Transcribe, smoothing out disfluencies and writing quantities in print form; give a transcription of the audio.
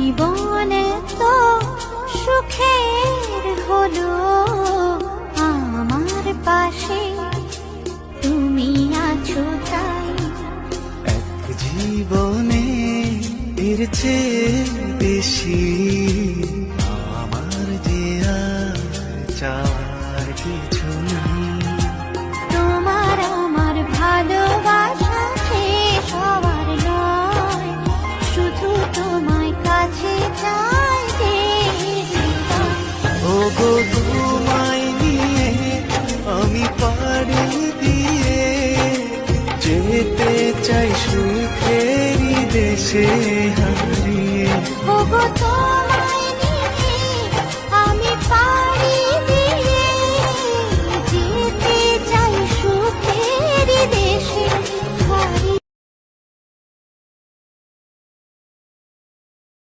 জীবনে তো সুখের হলো আমার পাশে তুমি আছো তাই। এক জীবনে এর চেয়ে বেশি আমার যে আর চাওয়ার কিছু নেই। তোমার আমার ভালোবাসা শেষ হওয়ার নয়, শুধু তোমায় কাছে চাই যে হৃদয়। ওগো তোমায় নিয়ে আমি পাড়ি দিয়ে যেতে চাই সুখেরই দেশে হারিয়ে। ওগো